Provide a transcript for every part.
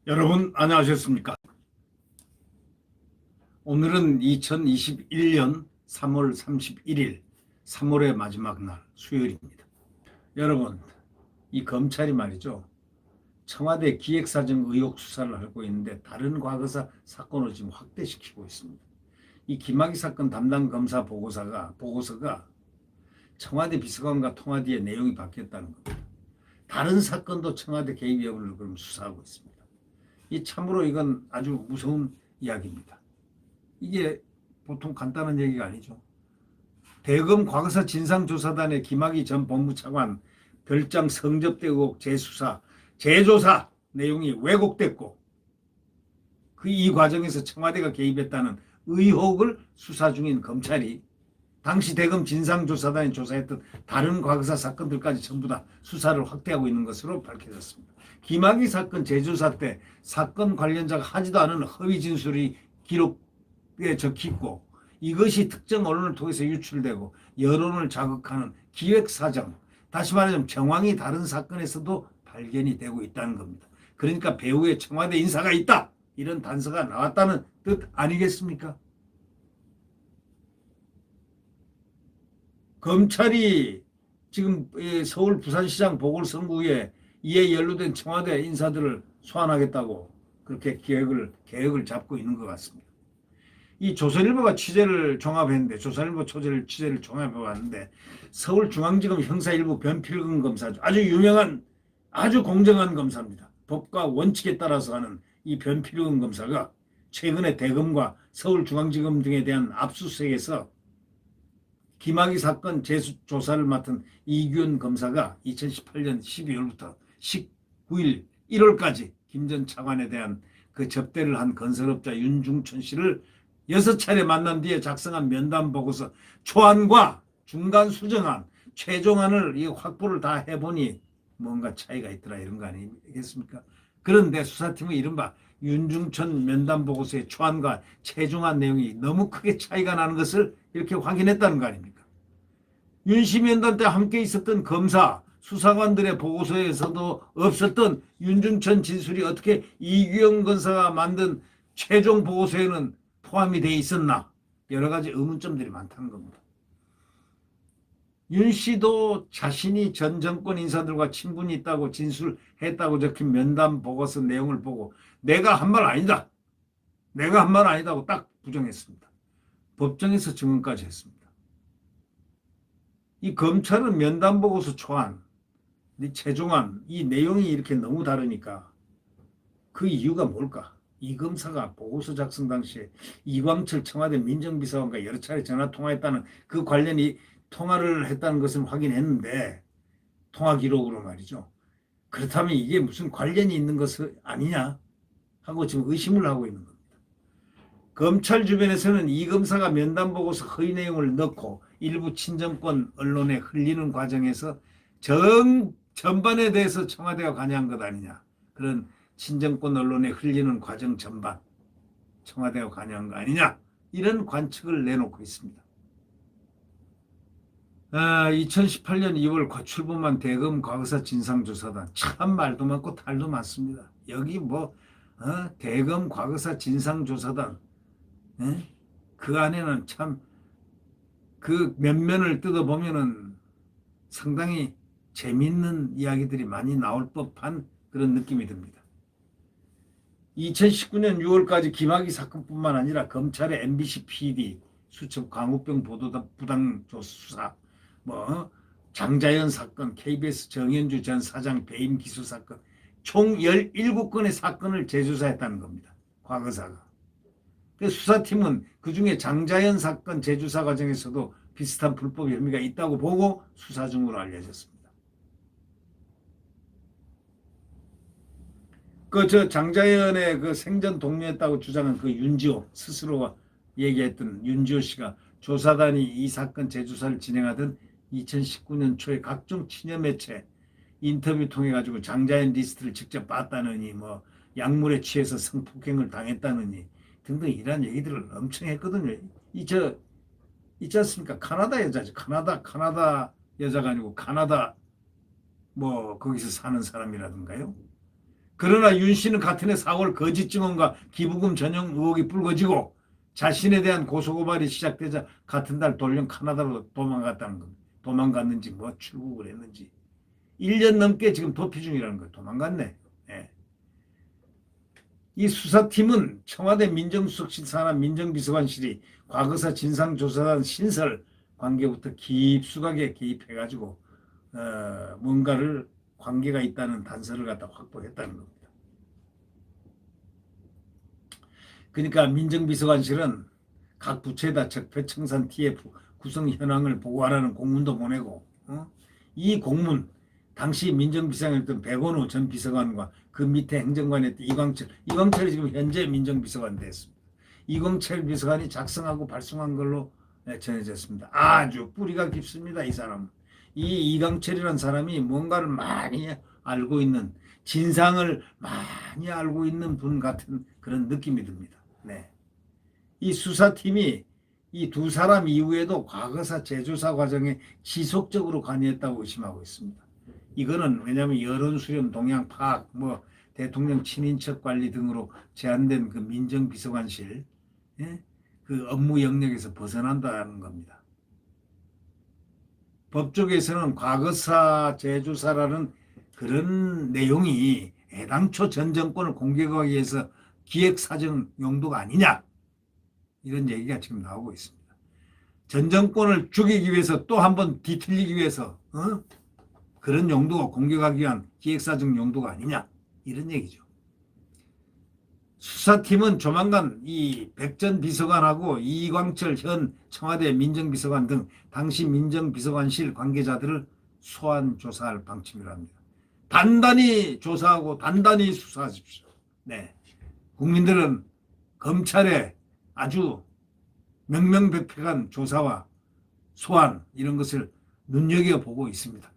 여러분 안녕하셨습니까? 오늘은 2021년 3월 31일 3월의 마지막 날 수요일입니다. 여러분, 이 검찰이 말이죠. 청와대 기획사정 의혹 수사를 하고 있는데 다른 과거사 사건을 지금 확대시키고 있습니다. 이 김학의 사건 담당 검사 보고서가 청와대 비서관과 통화 뒤에 내용이 바뀌었다는 겁니다. 다른 사건도 청와대 개입 여부를 그럼 수사하고 있습니다. 이 참으로 이건 아주 무서운 이야기입니다. 이게 보통 간단한 얘기가 아니죠. 대검 과거사 진상조사단의 김학의 전 법무차관 별장 성접대 의혹 재조사 내용이 왜곡됐고 이 과정에서 청와대가 개입했다는 의혹을 수사 중인 검찰이 당시 대검 진상조사단이 조사했던 다른 과거사 사건들까지 전부 다 수사를 확대하고 있는 것으로 밝혀졌습니다. 김학의 사건 재조사 때 사건 관련자가 하지도 않은 허위 진술이 기록에 적혀있고 이것이 특정 언론을 통해서 유출되고 여론을 자극하는 기획사정, 다시 말하자면 정황이 다른 사건에서도 발견이 되고 있다는 겁니다. 그러니까 배후에 청와대 인사가 있다, 이런 단서가 나왔다는 뜻 아니겠습니까? 검찰이 지금 서울 부산시장 보궐선거 후에 이에 연루된 청와대 인사들을 소환하겠다고 그렇게 계획을 잡고 있는 것 같습니다. 이 조선일보가 조선일보 취재를 종합해봤는데 서울중앙지검 형사일부 변필근 검사죠. 아주 유명한, 아주 공정한 검사입니다. 법과 원칙에 따라서 하는 이 변필근 검사가 최근에 대검과 서울중앙지검 등에 대한 압수수색에서 김학의 사건 재조사를 맡은 이규현 검사가 2018년 12월부터 19일 1월까지 김 전 차관에 대한 그 접대를 한 건설업자 윤중천 씨를 6차례 만난 뒤에 작성한 면담 보고서 초안과 중간 수정안, 최종안을 확보를 다 해보니 뭔가 차이가 있더라, 이런 거 아니겠습니까? 그런데 수사팀은 이른바 윤중천 면담 보고서의 초안과 최종안 내용이 너무 크게 차이가 나는 것을 이렇게 확인했다는 거 아닙니까? 윤씨 면담 때 함께 있었던 검사, 수사관들의 보고서에서도 없었던 윤중천 진술이 어떻게 이규영 검사가 만든 최종 보고서에는 포함이 돼 있었나? 여러 가지 의문점들이 많다는 겁니다. 윤 씨도 자신이 전 정권 인사들과 친분이 있다고 진술했다고 적힌 면담 보고서 내용을 보고 내가 한 말 아니다, 내가 한 말 아니다고 딱 부정했습니다. 법정에서 증언까지 했습니다. 이 검찰은 면담 보고서 초안, 최종안, 이 내용이 이렇게 너무 다르니까 그 이유가 뭘까? 이 검사가 보고서 작성 당시에 이광철 청와대 민정비서관과 여러 차례 전화 통화했다는 그 관련이 통화를 했다는 것은 확인했는데, 통화 기록으로 말이죠. 그렇다면 이게 무슨 관련이 있는 것 아니냐 하고 지금 의심을 하고 있는 겁니다. 검찰 주변에서는 이 검사가 면담 보고서 허위 내용을 넣고 일부 친정권 언론에 흘리는 과정에서 전반에 대해서 청와대가 관여한 것 아니냐, 그런 친정권 언론에 흘리는 과정 전반 청와대가 관여한 거 아니냐, 이런 관측을 내놓고 있습니다. 2018년 2월 과출범한 대검 과거사 진상조사단, 참 말도 많고 탈도 많습니다. 여기 대검 과거사 진상조사단, 그 안에는 참 그 면면을 뜯어보면은 상당히 재밌는 이야기들이 많이 나올 법한 그런 느낌이 듭니다. 2019년 6월까지 김학의 사건뿐만 아니라 검찰의 MBC PD 수첩 광우병 보도 부당 수사, 장자연 사건, KBS 정현주 전 사장 배임 기소 사건, 총 17건의 사건을 재조사했다는 겁니다. 과거사가. 수사팀은 그중에 장자연 사건 재조사 과정에서도 비슷한 불법 혐의가 있다고 보고 수사 중으로 알려졌습니다. 장자연의 그 생전 동료였다고 주장한 그 윤지호, 스스로가 얘기했던 윤지호 씨가 조사단이 이 사건 재조사를 진행하던 2019년 초에 각종 친여 매체 인터뷰 통해 가지고 장자연 리스트를 직접 봤다느니, 약물에 취해서 성폭행을 당했다느니 등등 이런 얘기들을 엄청 했거든요. 있지 않습니까? 카나다 여자죠. 카나다 여자가 아니고 거기서 사는 사람이라든가요. 그러나 윤 씨는 같은 해 4월 거짓 증언과 기부금 전용 의혹이 불거지고 자신에 대한 고소고발이 시작되자 같은 달 돌연 카나다로 도망갔다는 겁니다. 도망갔는지 뭐 출국을 했는지 1년 넘게 지금 도피 중이라는 거예요. 도망갔네. 예. 이 수사팀은 청와대 민정수석실 산하 민정비서관실이 과거사 진상조사단 신설 관계부터 깊숙하게 개입해가지고 뭔가를 관계가 있다는 단서를 갖다 확보했다는 겁니다. 그러니까 민정비서관실은 각 부처에다 적폐청산 TF 구성 현황을 보고하라는 공문도 보내고 이 공문 당시 민정비서관이었던 백원우 전 비서관과 그 밑에 행정관이었던 이광철이 지금 현재 민정비서관 됐습니다. 이광철 비서관이 작성하고 발송한 걸로 전해졌습니다. 아주 뿌리가 깊습니다. 이 사람은. 이 이광철이라는 사람이 뭔가를 많이 알고 있는 진상을 많이 알고 있는 분 같은 그런 느낌이 듭니다. 네. 이 수사팀이 이 두 사람 이후에도 과거사 재조사 과정에 지속적으로 관여했다고 의심하고 있습니다. 이거는 왜냐하면 여론 수렴, 동향 파악, 뭐 대통령 친인척 관리 등으로 제한된 그 민정비서관실 그 업무 영역에서 벗어난다는 겁니다. 법조계에서는 과거사 재조사라는 그런 내용이 애당초 전 정권을 공격하기 위해서 기획사정 용도가 아니냐 이런 얘기가 지금 나오고 있습니다. 전 정권을 죽이기 위해서 또 한번 뒤틀리기 위해서 그런 용도가 공격하기 위한 기획사정 용도가 아니냐 이런 얘기죠. 수사팀은 조만간 이 백 전 비서관하고 이광철 현 청와대 민정비서관 등 당시 민정비서관실 관계자들을 소환 조사할 방침이랍니다. 단단히 조사하고 단단히 수사하십시오. 네, 국민들은 검찰의 아주 명명백백한 조사와 소환 이런 것을 눈여겨보고 있습니다.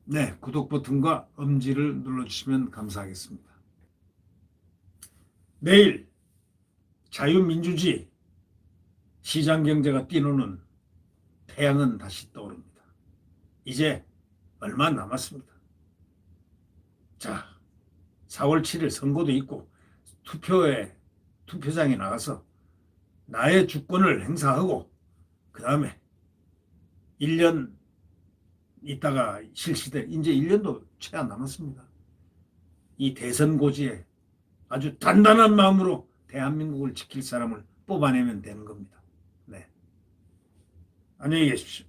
네, 구독 버튼과 엄지를 눌러주시면 감사하겠습니다. 내일 자유민주주의 시장경제가 뛰노는 태양은 다시 떠오릅니다. 이제 얼마 남았습니다. 자, 4월 7일 선거도 있고 투표장에 나가서 나의 주권을 행사하고 그 다음에 1년 있다가 실시될 이제 1년도 채 안 남았습니다. 이 대선 고지에 아주 단단한 마음으로 대한민국을 지킬 사람을 뽑아내면 되는 겁니다. 네. 안녕히 계십시오.